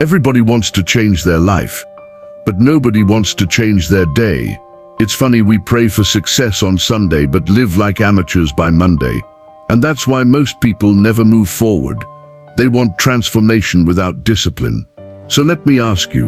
Everybody wants to change their life, but nobody wants to change their day. It's funny, we pray for success on Sunday but live like amateurs by Monday. And that's why most people never move forward. They want transformation without discipline. So let me ask you,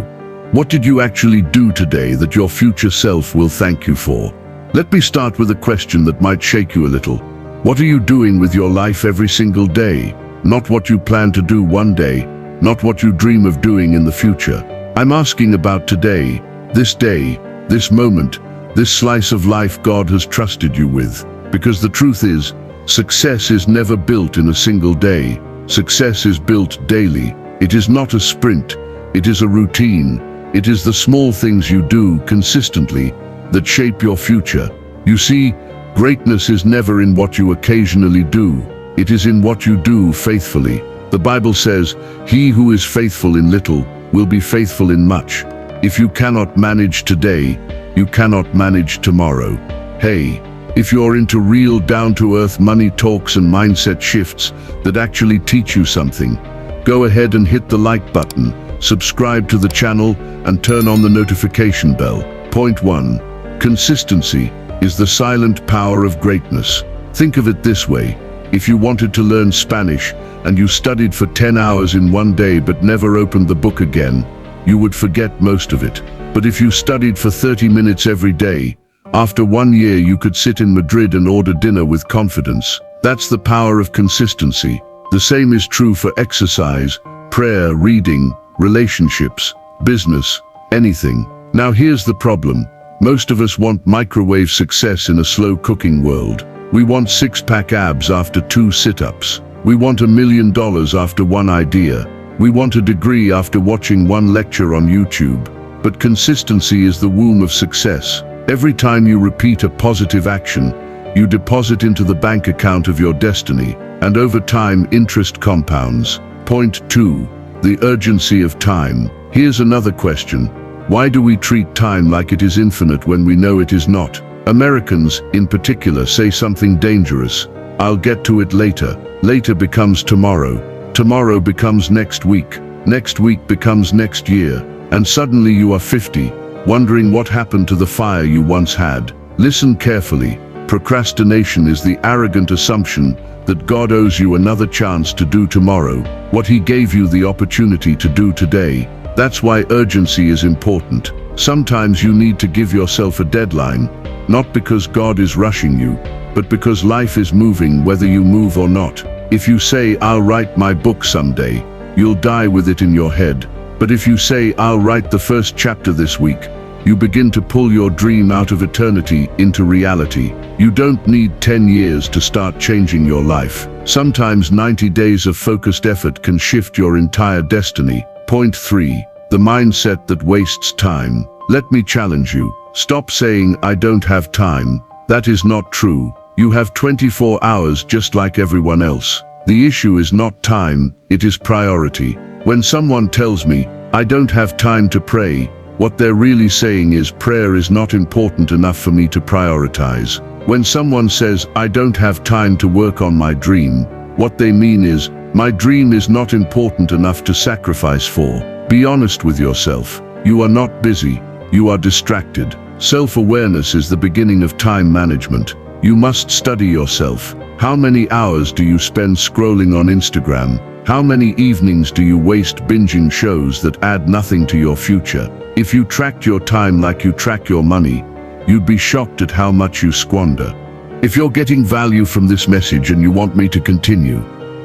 what did you actually do today that your future self will thank you for? Let me start with a question that might shake you a little. What are you doing with your life every single day? Not what you plan to do one day, not what you dream of doing in the future. I'm asking about today, this moment, this slice of life God has trusted you with. Because the truth is, success is never built in a single day. Success is built daily. It is not a sprint. It is a routine. It is the small things you do consistently that shape your future. You see, greatness is never in what you occasionally do. It is in what you do faithfully. The Bible says, "He who is faithful in little will be faithful in much." If you cannot manage today, you cannot manage tomorrow. Hey, if you're into real down-to-earth money talks and mindset shifts that actually teach you something, go ahead and hit the like button, subscribe to the channel, and turn on the notification bell. Point 1. Consistency is the silent power of greatness. Think of it this way. If you wanted to learn Spanish and you studied for 10 hours in one day but never opened the book again, you would forget most of it. But if you studied for 30 minutes every day, after 1 year you could sit in Madrid and order dinner with confidence. That's the power of consistency. The same is true for exercise, prayer, reading, relationships, business, anything. Now here's the problem. Most of us want microwave success in a slow-cooking world. We want six-pack abs after 2 sit-ups. We want $1 million after one idea. We want a degree after watching one lecture on YouTube. But consistency is the womb of success. Every time you repeat a positive action, you deposit into the bank account of your destiny, and over time interest compounds. Point 2. The urgency of time. Here's another question. Why do we treat time like it is infinite when we know it is not? Americans, in particular, say something dangerous. I'll get to it later. Later becomes tomorrow. Tomorrow becomes next week. Next week becomes next year. And suddenly you are 50, wondering what happened to the fire you once had. Listen carefully. Procrastination is the arrogant assumption that God owes you another chance to do tomorrow what He gave you the opportunity to do today. That's why urgency is important. Sometimes you need to give yourself a deadline, not because God is rushing you, but because life is moving whether you move or not. If you say, "I'll write my book someday," you'll die with it in your head. But if you say, "I'll write the first chapter this week," you begin to pull your dream out of eternity into reality. You don't need 10 years to start changing your life. Sometimes 90 days of focused effort can shift your entire destiny. Point 3. The mindset that wastes time. Let me challenge you. Stop saying, "I don't have time." That is not true. You have 24 hours just like everyone else. The issue is not time, it is priority. When someone tells me, "I don't have time to pray," what they're really saying is, prayer is not important enough for me to prioritize. When someone says, "I don't have time to work on my dream," what they mean is, my dream is not important enough to sacrifice for. Be honest with yourself. You are not busy, you are distracted. Self-awareness is the beginning of time management. You must study yourself. How many hours do you spend scrolling on Instagram? How many evenings do you waste binging shows that add nothing to your future? If you tracked your time like you track your money, you'd be shocked at how much you squander. If you're getting value from this message and you want me to continue,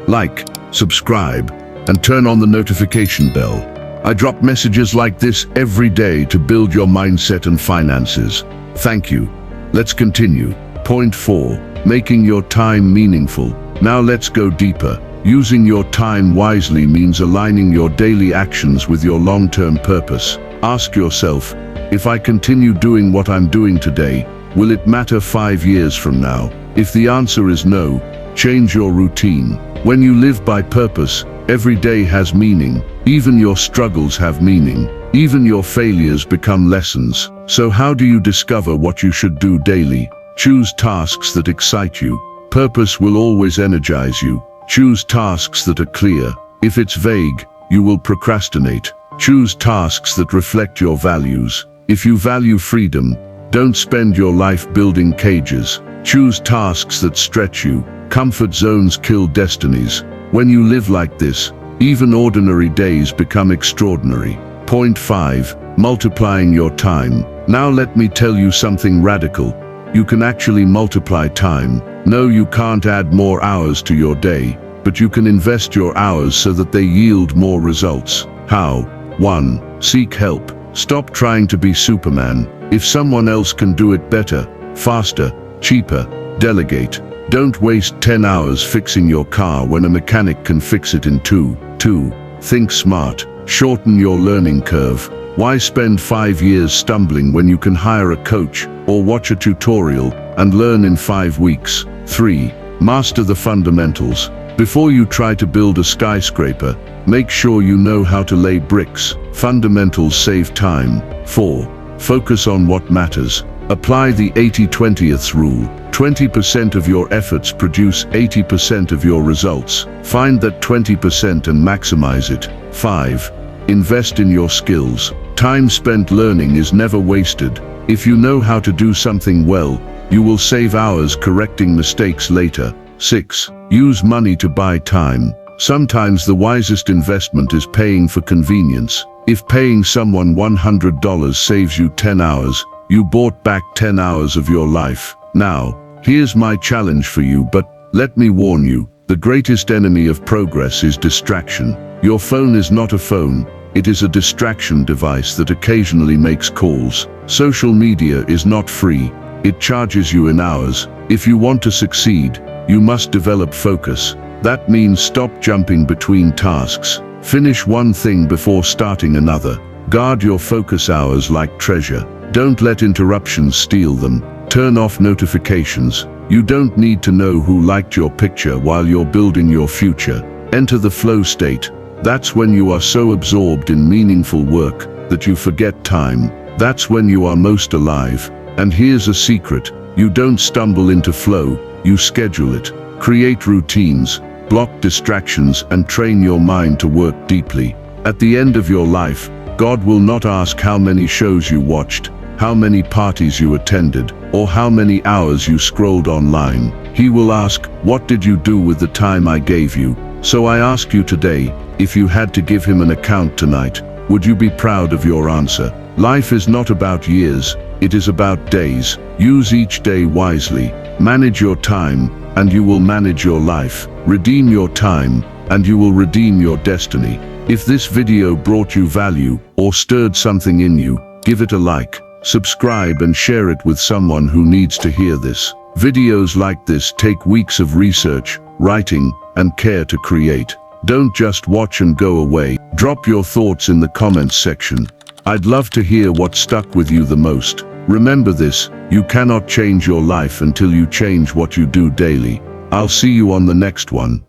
like, subscribe, and turn on the notification bell. I drop messages like this every day to build your mindset and finances. Thank you. Let's continue. Point 4. Making your time meaningful. Now let's go deeper. Using your time wisely means aligning your daily actions with your long-term purpose. Ask yourself, if I continue doing what I'm doing today, will it matter 5 years from now? If the answer is no, change your routine. When you live by purpose, every day has meaning. Even your struggles have meaning. Even your failures become lessons. So how do you discover what you should do daily? Choose tasks that excite you. Purpose will always energize you. Choose tasks that are clear. If it's vague, you will procrastinate. Choose tasks that reflect your values. If you value freedom, don't spend your life building cages. Choose tasks that stretch you. Comfort zones kill destinies. When you live like this, even ordinary days become extraordinary. Point 5. Multiplying your time. Now let me tell you something radical. You can actually multiply time. No, you can't add more hours to your day, but you can invest your hours so that they yield more results. How? 1. Seek help. Stop trying to be Superman. If someone else can do it better, faster, cheaper, delegate. Don't waste 10 hours fixing your car when a mechanic can fix it in 2. 2. Think smart. Shorten your learning curve. Why spend 5 years stumbling when you can hire a coach or watch a tutorial and learn in 5 weeks? 3. Master the fundamentals. Before you try to build a skyscraper, make sure you know how to lay bricks. Fundamentals save time. 4. Focus on what matters. Apply the 80-20th rule. 20% of your efforts produce 80% of your results. Find that 20% and maximize it. 5. Invest in your skills. Time spent learning is never wasted. If you know how to do something well, you will save hours correcting mistakes later. 6. Use money to buy time. Sometimes the wisest investment is paying for convenience. If paying someone $100 saves you 10 hours, you bought back 10 hours of your life. Now, here's my challenge for you, but let me warn you, the greatest enemy of progress is distraction. Your phone is not a phone, it is a distraction device that occasionally makes calls. Social media is not free, it charges you in hours. If you want to succeed, you must develop focus. That means stop jumping between tasks. Finish one thing before starting another. Guard your focus hours like treasure. Don't let interruptions steal them. Turn off notifications. You don't need to know who liked your picture while you're building your future. Enter the flow state. That's when you are so absorbed in meaningful work that you forget time. That's when you are most alive. And here's a secret. You don't stumble into flow, you schedule it. Create routines, block distractions, and train your mind to work deeply. At the end of your life, God will not ask how many shows you watched, how many parties you attended, or how many hours you scrolled online. He will ask, what did you do with the time I gave you? So I ask you today, if you had to give him an account tonight, would you be proud of your answer? Life is not about years, it is about days. Use each day wisely. Manage your time, and you will manage your life. Redeem your time, and you will redeem your destiny. If this video brought you value or stirred something in you, give it a like, subscribe, and share it with someone who needs to hear this. Videos like this take weeks of research, writing, and care to create. Don't just watch and go away. Drop your thoughts in the comments section. I'd love to hear what stuck with you the most. Remember this, you cannot change your life until you change what you do daily. I'll see you on the next one.